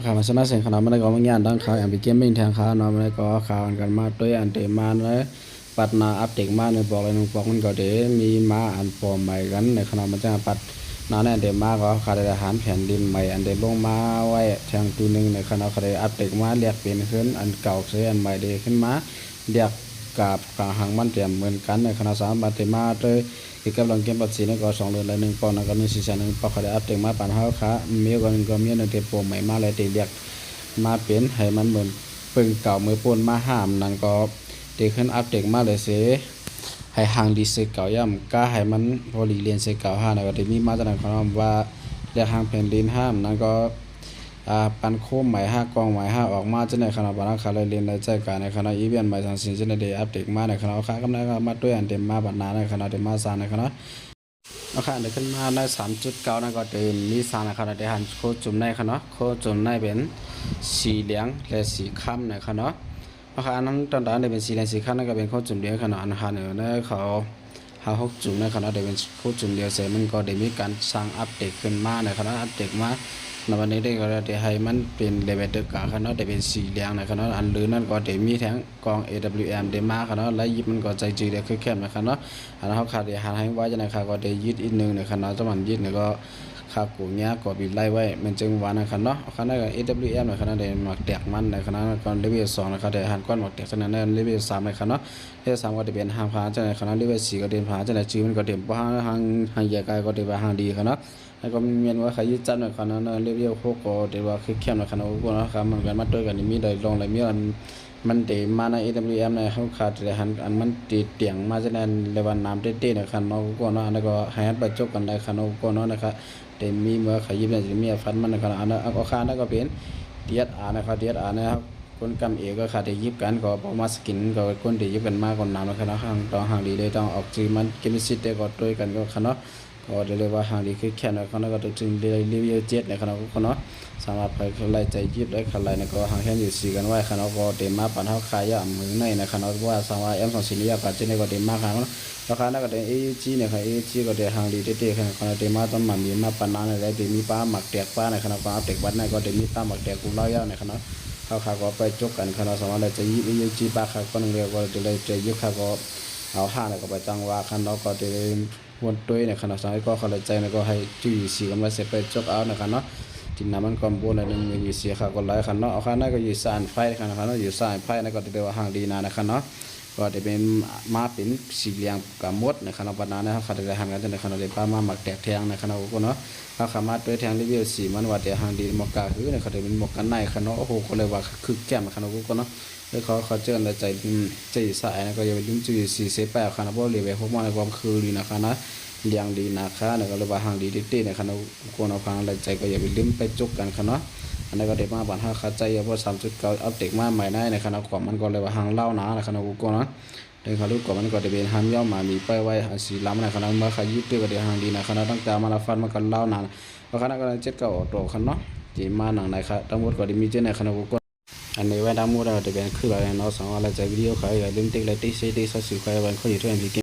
ข่าวมาชนะเสียงขนาดมันก็ไม่งานดังข่าวอย่างไปเกมมิ่งแทงข่าวเนาะมันก็ข่าวกันมาด้วยอันเตมาเลยปัดนาอัปเดตมาในบอกเลยนึงบอกมันก็เดมีมาอันปลอมใหม่กันในขณะมันจะปัดนาในอันเดมาก็ขาดอาหารแผ่นดินใหม่อันเดลงมาไว้แทงตัวหนึ่งในขณะขาดอัปเดตมาเรียกเป็นขึ้นอันเก่าเสียอันใหม่เดขึ้นมาเรียกกับกลางหางมันเตรียมเหมือนกันในขณะสามบัตมาด้วยที่กำลังเกมปัดสีนี่ก็2 เดือนละ1 ปอนด์ก็มี4 1ปอนด์ขาดอัปเดตมาปันเฮาค่ะมีก็มีอันเดปลอมใหม่มาเลยเรียกมาเป็นให้มันเหมือนปึงเก่ามือปนมาห้ามนั่นก็เด็กขึ้นอัปเดตมาเลยเสให้ห่างดีเสเก่าย่ำก็ให้มันพอลีเรียนเสเก่าห้านะก็ได้มีมาตรฐานของว่าเรียกห่างแผ่นดินห้ามนั่นก็ปันโค้มหมาย5 กองหมาย5ออกมาจะในคณะบรรณาคารเรียนในใจการในคณะอีเวนต์หมายทางสิ่งจะได้อัปเดตมาในคณะค้ากำลังมาด้วยอันเต็มมาบรรณาในคณะเต็มมาสารในคณะนะคะเดี๋ยวขึ้นมาได้3.9นั่นก็เต็มมีสารในคณะเดี๋ยวหันโคจุ่มในคณะโคจุ่มในเป็นสีเหลืองและสีค้ำในคณะนะคะอันนั้นตอนนั้นเป็นสีเหลืองสีค้ำนั่นก็เป็นโคจุ่มเดียวคณะอันหันเนี่ยเขา6 จุ่มในคณะเดี๋ยวเป็นโคจุ่มเดียวเสร็จมันก็ได้มีการสร้างอัปเดตขึ้นมาในคณะอัปเดตมาในวันนี้ได้ก็ได้ให้มันเป็นเลเวลเดียวกันคณะได้เป็นสีเหลืองในคณะอันลือนั่นก็ได้มีทั้งกอง AWM ได้มาคณะและยิบมันก็ใจจืดได้คือแค่ในคณะอันนั้นเขาขาดได้หาให้ไว้จะในคณะก็ได้ยึดอีกนึงในคณะจะมันยึดเนี่ยก็ค่ากูเนี้ยก็บีไล่ไว้มันจึงวันในคณะคณะก็ AWM ในคณะได้หมักแตกมันในคณะก็เลเวล2นะครับได้หันก้อนหมักแตกฉะนั้นเลเวล3ในคณะเลเวล3ก็ได้เป็นหางพาจะในคณะเลเวล4ก็เดินพาจะในจืดมันก็เดินบ่หางใหญ่กายก็ได้ว่าหางดีคณะแล้วก็มีว่าใครยึดจัดในคณะเลเวล6ก็ได้ว่าคือเข้มในคณะก็นะครับมันกันมาด้วยกันมีได้ลงเลยมีอันมันเดมาใน AWM ในเขาขาดแต่หันอันมันตีเตียงมาจะในเลวันน้ำเต้ๆในคันนอกก็เนาะแล้วก็ให้ไปจบกันได้คันนอกก็เนาะนะครับแต่มีเมื่อขยิบเนี่ยจะมีฟันมันในคันอันนั้นก็ขาดแล้วก็เป็นเดียดอานะครับเดียดอานะครับคนกำเอก็ขาดได้ยิบกันก็พอมาสกินก็คนที่ยิบกันมากกว่าน้ำนะครับห่างต่อห่างดีเลยต้องออกจีมันเกมิสิตได้ก็ด้วยกันก็คันเนาะก็เรียกว่าห่างดีคือแค่นั้นก็แล้วก็จึงได้รีวิว7ในคันก็เนาะสามารถไปไล่ใจยิบได้คันไรนะก็ห่างแค่อยู่4กันไว้คันก็เต็มมาปันเท่าขายมือในนะคันว่าสามารถM24นี่ก็จะได้ก็เต็มมากครับราคานั้นก็ได้ AG เนี่ยครับ AG ก็ได้ห่างดีเต้ๆครับคันเต็มมาต้องมีมาปันนั้นอะไรได้มีป้าหมักแตกป้าในคันก็อัปเดตบัตรในก็ได้มีป้าหมักแตกกูเล่าเยอะในคันเขาก็ไปจกกันคันสามารถจะยิบ AG ป้าครับก็นึงเรียกว่าจะได้จะยิบเขาก็เอา5แล้วก็ไปจังว่าคันเราก็ได้วนตัวในคันสามก็เขาเลยใจแล้วก็ให้จี้สีกันไว้เสร็จไปจกเอาในคันเนาะที่น้ำมันคอมโบในนึงมีเสียค่าก็หลายคันเนาะเอาคันนั้นก็อยู่สานไฟคันเนาะอยู่สานไฟนั่นก็ได้ว่าห่างดีนะคันเนาะก็จะเป็นมาเป็นสีเหลืองกับมดในคันปนานะครับเขาจะห่างกันในคันเดียวป้ามาหมักแตกแทงในคันก็เนาะถ้าขามาด้วยแทงรีวิวสีมันว่าจะห่างดีหมกกาคือในคันเป็นหมกกันในคันเนาะโอ้โหก็เลยว่าคือแก้มคันก็เนาะแล้วเขาเจอในใจสายนะก็ยังเป็นลิ้มจุยสีเสแปคันเพราะเรียกพวกมันในความคือดีนะคันนะเลี้ยงดีนะคะเนี่ยก็เลยว่าห่างดีเต้ๆในคันคนเอาฟังอะไรใจก็อย่าไปลิ้มไปจุกกันคันเนาะอันนี้ก็เด็กมาบ้านห้าขาใจเพราะ3.9อัปเดตมาใหม่ได้ในขณะความมันก็เลยว่าห่างเล่าหนาในขณะกูก็เนาะในขณะรูปก่อนมันก็จะเป็นห้ามย่อมามีป้ายไว้สีล้ำในขณะเมื่อขยิบตัวก็เดี๋ยวห่างดีในขณะตั้งแต่มาละฟันมันก็เล่าหนาเพราะขณะก็7เก่าโตคันเนาะจีมาหนังในค่ะทั้งหมดก็ได้มีเจ้าในขณะกูก็อันนี้ไว้ทั้งหมดเราจะเป็นคืออะไรเนาะสองอะไรใจวิดีโอใครอย่าลืมติ๊กไลค์ติ๊กแชร์ติ๊กซับสไครบ์ไว้ข้ออยู่ที่อันพิเก